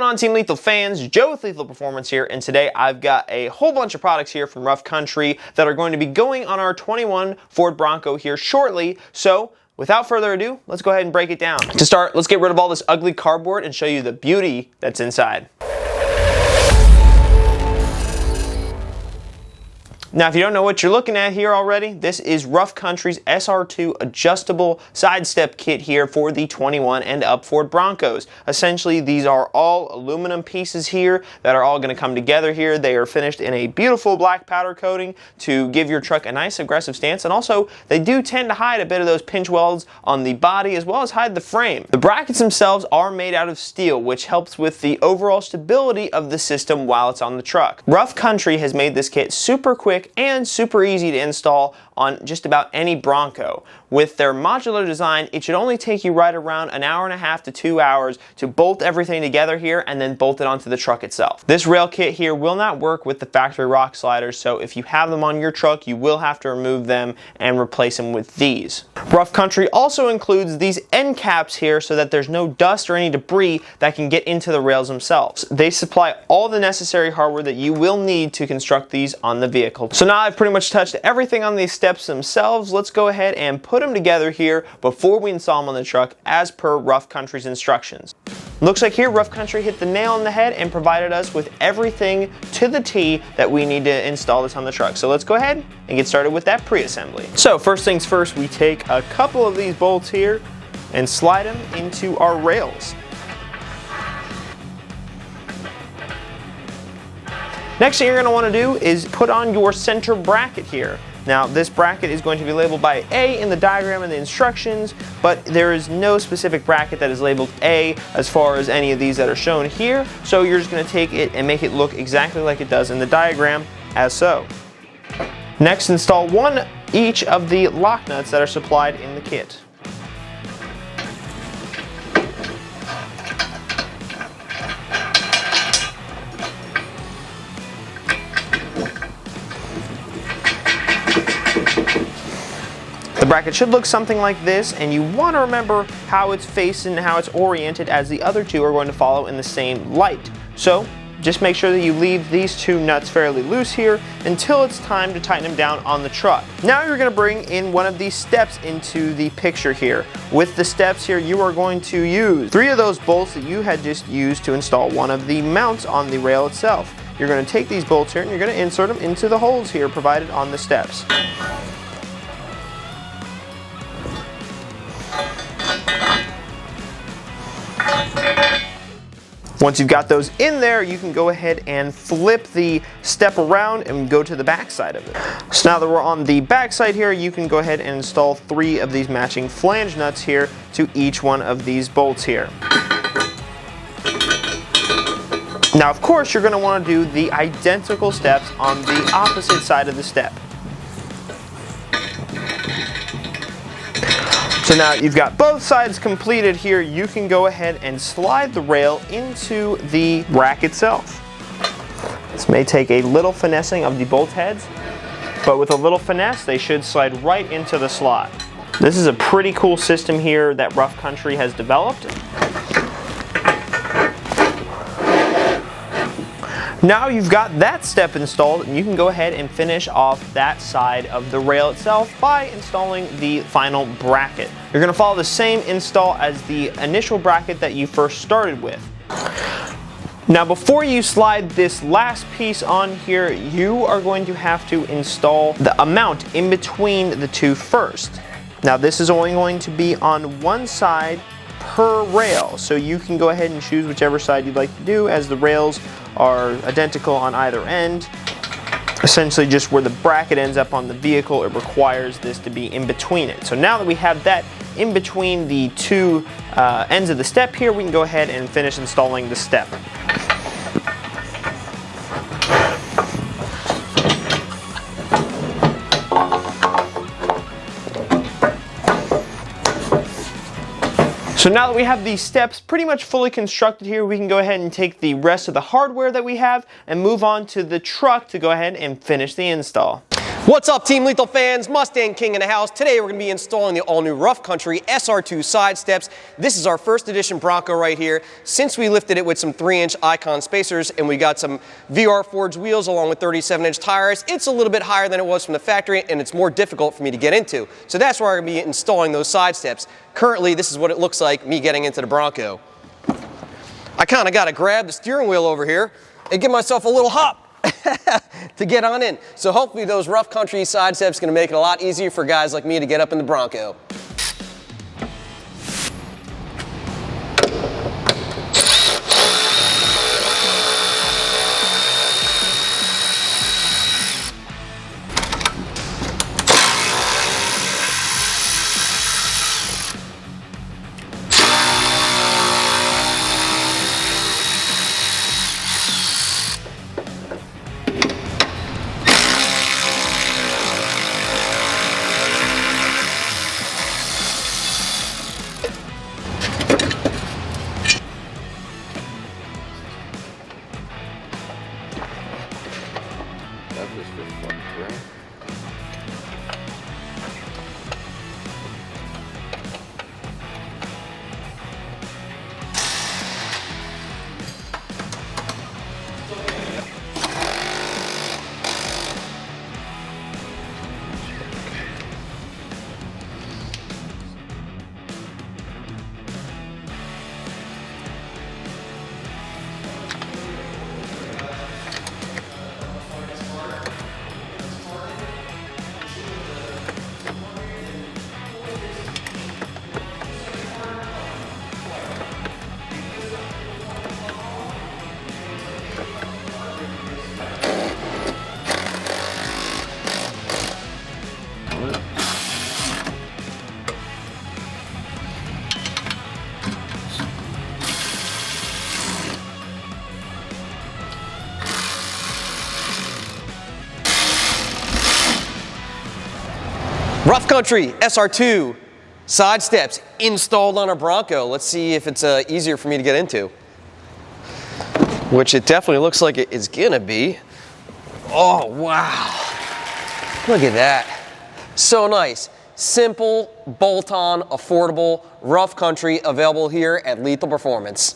on, Team Lethal fans? Joe with Lethal Performance here, and today I've got a whole bunch of products here from Rough Country that are going to be going on our 21 Ford Bronco here shortly. So, without further ado, let's go ahead and break it down. To start, let's get rid of all this ugly cardboard and show you the beauty that's inside. Now, if you don't know what you're looking at here already, this is Rough Country's SR2 adjustable side step kit here for the 21 and up Ford Broncos. Essentially, these are all aluminum pieces here that are all going to come together here. They are finished in a beautiful black powder coating to give your truck a nice aggressive stance, and also they do tend to hide a bit of those pinch welds on the body as well as hide the frame. The brackets themselves are made out of steel, which helps with the overall stability of the system while it's on the truck. Rough Country has made this kit super quick and super easy to install on just about any Bronco. With their modular design, it should only take you right around an hour and a half to 2 hours to bolt everything together here and then bolt it onto the truck itself. This rail kit here will not work with the factory rock sliders, so if you have them on your truck, you will have to remove them and replace them with these. Rough Country also includes these end caps here so that there's no dust or any debris that can get into the rails themselves. They supply all the necessary hardware that you will need to construct these on the vehicle. So now I've pretty much touched everything on these steps themselves. Let's go ahead and put them together here before we install them on the truck as per Rough Country's instructions. Looks like here Rough Country hit the nail on the head and provided us with everything to the T that we need to install this on the truck. So let's go ahead and get started with that pre-assembly. So first things first, we take a couple of these bolts here and slide them into our rails. Next thing you're going to want to do is put on your center bracket here. Now, this bracket is going to be labeled by A in the diagram and the instructions, but there is no specific bracket that is labeled A as far as any of these that are shown here, so you're just going to take it and make it look exactly like it does in the diagram, as so. Next, install one each of the lock nuts that are supplied in the kit. The bracket should look something like this, and you want to remember how it's faced and how it's oriented, as the other two are going to follow in the same light. So just make sure that you leave these two nuts fairly loose here until it's time to tighten them down on the truck. Now you're going to bring in one of these steps into the picture here. With the steps here, you are going to use 3 of those bolts that you had just used to install one of the mounts on the rail itself. You're going to take these bolts here and you're going to insert them into the holes here provided on the steps. Once you've got those in there, you can go ahead and flip the step around and go to the back side of it. So now that we're on the back side here, you can go ahead and install 3 of these matching flange nuts here to each one of these bolts here. Now, of course, you're going to want to do the identical steps on the opposite side of the step. So now you've got both sides completed here, you can go ahead and slide the rail into the rack itself. This may take a little finessing of the bolt heads, but with a little finesse, they should slide right into the slot. This is a pretty cool system here that Rough Country has developed. Now you've got that step installed, and you can go ahead and finish off that side of the rail itself by installing the final bracket. You're going to follow the same install as the initial bracket that you first started with. Now, before you slide this last piece on here, you are going to have to install the mount in between the two first. Now, this is only going to be on one side per rail, so you can go ahead and choose whichever side you'd like to do, as the rails are identical on either end. Essentially, just where the bracket ends up on the vehicle, it requires this to be in between it. So now that we have that in between the two ends of the step here, we can go ahead and finish installing the step. So now that we have these steps pretty much fully constructed here, we can go ahead and take the rest of the hardware that we have and move on to the truck to go ahead and finish the install. What's up, Team Lethal fans? Mustang King in the house. Today we're going to be installing the all-new Rough Country SR2 Side Steps. This is our first edition Bronco right here. Since we lifted it with some 3-inch Icon spacers and we got some VR Forged wheels along with 37-inch tires, it's a little bit higher than it was from the factory and it's more difficult for me to get into. So that's where I'm going to be installing those side steps. Currently, this is what it looks like, me getting into the Bronco. I kind of got to grab the steering wheel over here and give myself a little hop to get on in. So hopefully those Rough Country side steps going to make it a lot easier for guys like me to get up in the Bronco. Rough Country SR2 side steps installed on a Bronco. Let's see if it's easier for me to get into. Which it definitely looks like it is gonna be. Oh, wow. Look at that. So nice. Simple, bolt-on, affordable, Rough Country available here at Lethal Performance.